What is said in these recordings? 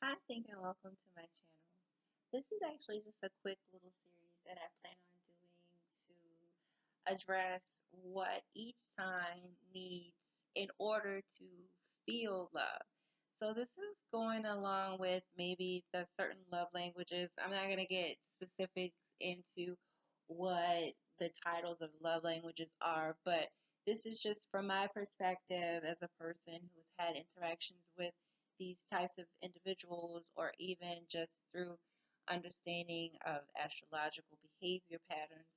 Hi, thank you and welcome to my channel. This is actually just a quick little series that I plan on doing to address what each sign needs in order to feel love. So this is going along with maybe the certain love languages. I'm not going to get specifics into what the titles of love languages are, but this is just from my perspective as a person who's had interactions with these types of individuals, or even just through understanding of astrological behavior patterns,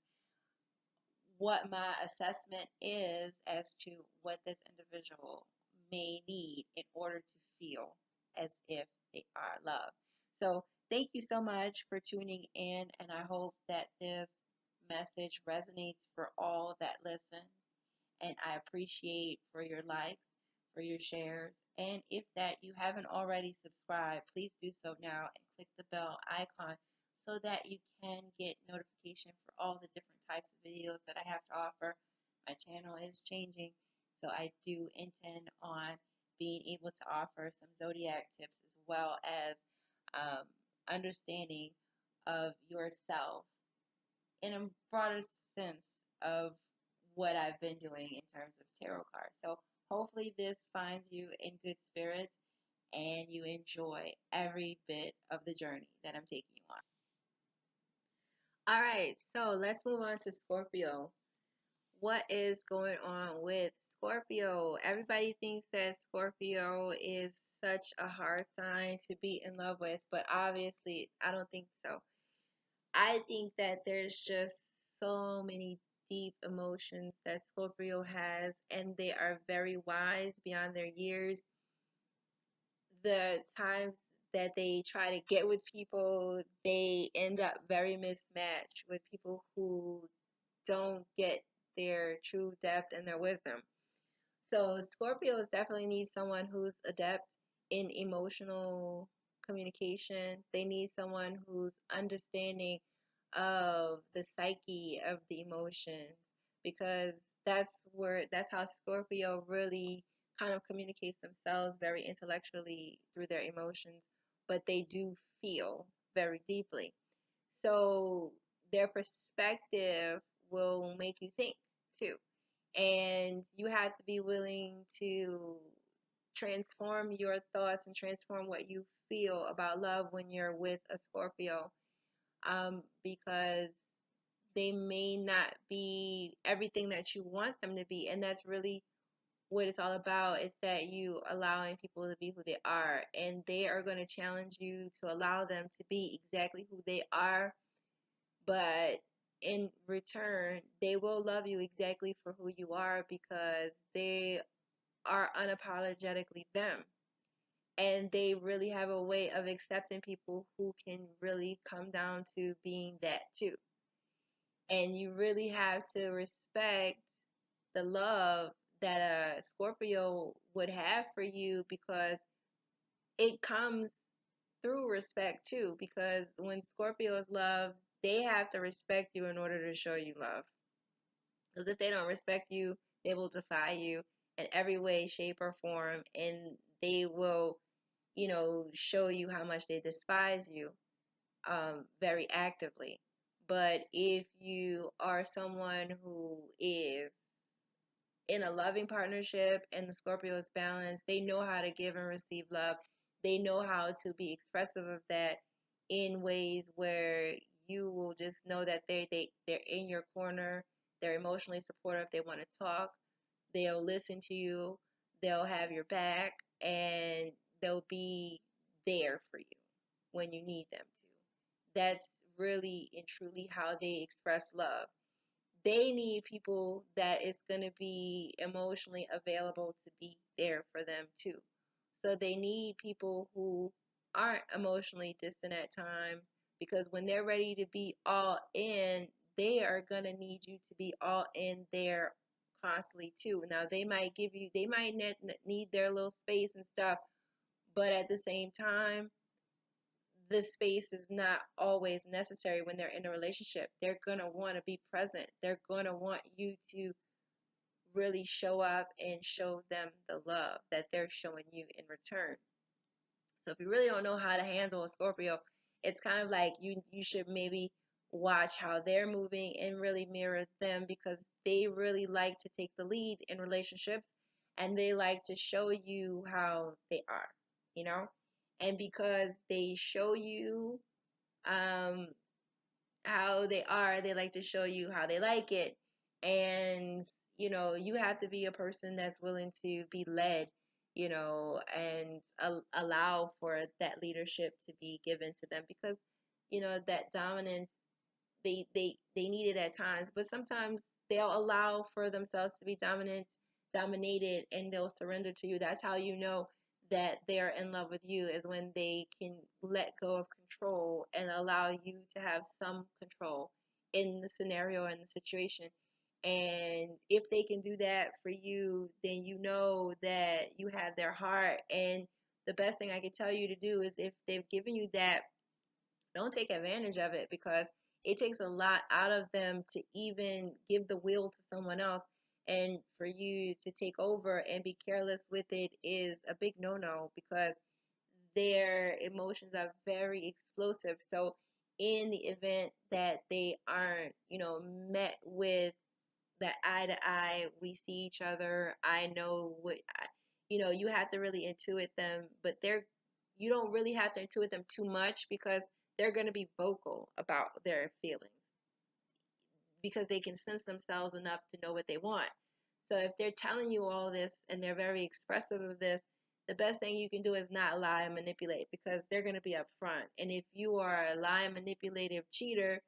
what my assessment is as to what this individual may need in order to feel as if they are loved. So, thank you so much for tuning in, and I hope that this message resonates for all that listen. And I appreciate for your likes, for your shares, and if that you haven't already subscribed, please do so now and click the bell icon so that you can get notification for all the different types of videos that I have to offer. My channel is changing, so I do intend on being able to offer some zodiac tips as well as um, understanding of yourself in a broader sense of what I've been doing in terms of tarot cards. So hopefully this finds you in good spirits and you enjoy every bit of the journey that I'm taking you on. All right, so let's move on to Scorpio. What is going on with Scorpio? Everybody thinks that Scorpio is such a hard sign to be in love with, but obviously I don't think so. I think that there's just so many deep emotions that Scorpio has, and they are very wise beyond their years. The times that they try to get with people, they end up very mismatched with people who don't get their true depth and their wisdom. So Scorpios definitely need someone who's adept in emotional communication. They need someone who's understanding of the psyche of the emotions, because that's how Scorpio really kind of communicates themselves very intellectually through their emotions, but they do feel very deeply. So their perspective will make you think too. And you have to be willing to transform your thoughts and transform what you feel about love when you're with a Scorpio, because they may not be everything that you want them to be. And that's really what it's all about, is that you allowing people to be who they are. And they are going to challenge you to allow them to be exactly who they are, but in return, they will love you exactly for who you are, because they are unapologetically them. And they really have a way of accepting people who can really come down to being that too. And you really have to respect the love that a Scorpio would have for you, because it comes through respect too. Because when Scorpios love, they have to respect you in order to show you love. Because if they don't respect you, they will defy you in every way, shape, or form, and they will, show you how much they despise you, very actively. But if you are someone who is in a loving partnership and the Scorpio is balanced, they know how to give and receive love. They know how to be expressive of that in ways where you will just know that they're in your corner. They're emotionally supportive. They want to talk. They'll listen to you. They'll have your back, and they'll be there for you when you need them to. That's really and truly how they express love. They need people that is going to be emotionally available to be there for them too. So they need people who aren't emotionally distant at times, because when they're ready to be all in, they are going to need you to be all in there constantly too. Now they might need their little space and stuff, but at the same time, the space is not always necessary when they're in a relationship. They're going to want to be present. They're going to want you to really show up and show them the love that they're showing you in return. So if you really don't know how to handle a Scorpio, it's kind of like you should maybe watch how they're moving and really mirror them, because they really like to take the lead in relationships, and they like to show you how they are, you know? And because they show you um how they are, they like to show you how they like it. And, you have to be a person that's willing to be led, and allow for that leadership to be given to them, because, that dominance, they need it at times, but sometimes they'll allow for themselves to be dominated, and they'll surrender to you. That's how you know that they're in love with you, is when they can let go of control and allow you to have some control in the scenario and the situation. And if they can do that for you, then you know that you have their heart. And the best thing I can tell you to do is, if they've given you that, don't take advantage of it, because it takes a lot out of them to even give the wheel to someone else. And for you to take over and be careless with it is a big no-no, because their emotions are very explosive. So in the event that they aren't, met with that eye to eye, we see each other, I know what you have to really intuit them, but you don't really have to intuit them too much, because they're going to be vocal about their feelings, because they can sense themselves enough to know what they want. So if they're telling you all this and they're very expressive of this, the best thing you can do is not lie and manipulate, because they're going to be upfront. And if you are a lying, manipulative cheater,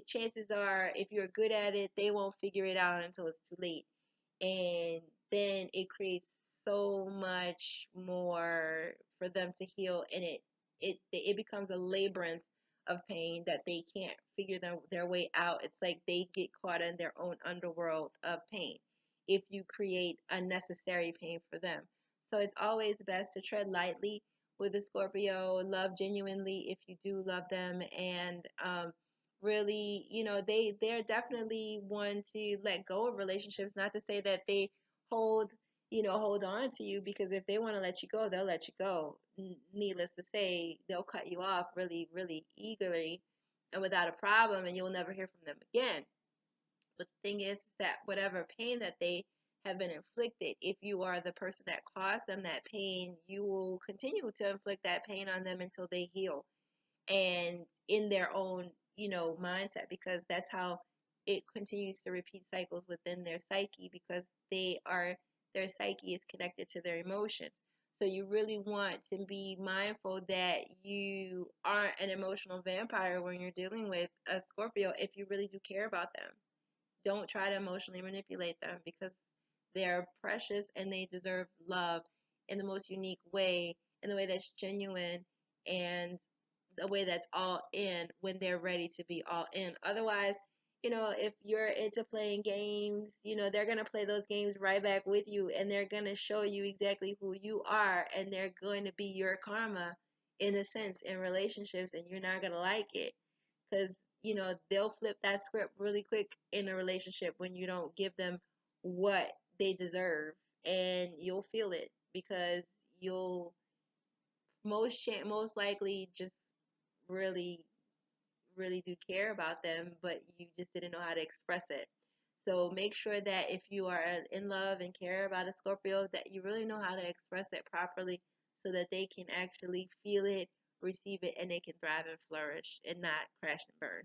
chances are, if you're good at it, they won't figure it out until it's too late. And then it creates so much more for them to heal, and it becomes a labyrinth of pain that they can't figure their way out. It's like they get caught in their own underworld of pain if you create unnecessary pain for them. So it's always best to tread lightly with the Scorpio, love genuinely if you do love them, and really, they're definitely one to let go of relationships. Not to say that they hold hold on to you, because if they want to let you go, they'll let you go. Needless to say, they'll cut you off really, really eagerly and without a problem, and you'll never hear from them again. But the thing is that whatever pain that they have been inflicted, if you are the person that caused them that pain, you will continue to inflict that pain on them until they heal, and in their own, mindset, because that's how it continues to repeat cycles within their psyche, because their psyche is connected to their emotions. So you really want to be mindful that you aren't an emotional vampire when you're dealing with a Scorpio, if you really do care about them. Don't try to emotionally manipulate them, because they're precious and they deserve love in the most unique way, in the way that's genuine, and the way that's all in when they're ready to be all in. Otherwise, if you're into playing games, they're going to play those games right back with you, and they're going to show you exactly who you are, and they're going to be your karma in a sense in relationships, and you're not going to like it, because they'll flip that script really quick in a relationship when you don't give them what they deserve, and you'll feel it, because you'll most likely just really, really do care about them, but you just didn't know how to express it. So make sure that if you are in love and care about a Scorpio, that you really know how to express it properly, so that they can actually feel it, receive it, and they can thrive and flourish and not crash and burn.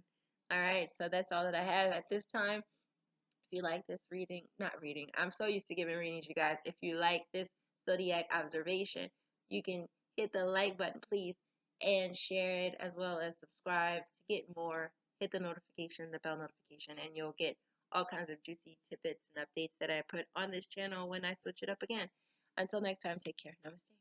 All right, so that's all that I have at this time. If you like this reading, not reading, I'm so used to giving readings, you guys. If you like this zodiac observation, you can hit the like button, please, and share it, as well as subscribe to get more. Hit the notification, the bell notification, and you'll get all kinds of juicy tidbits and updates that I put on this channel when I switch it up again. Until next time, take care. Namaste.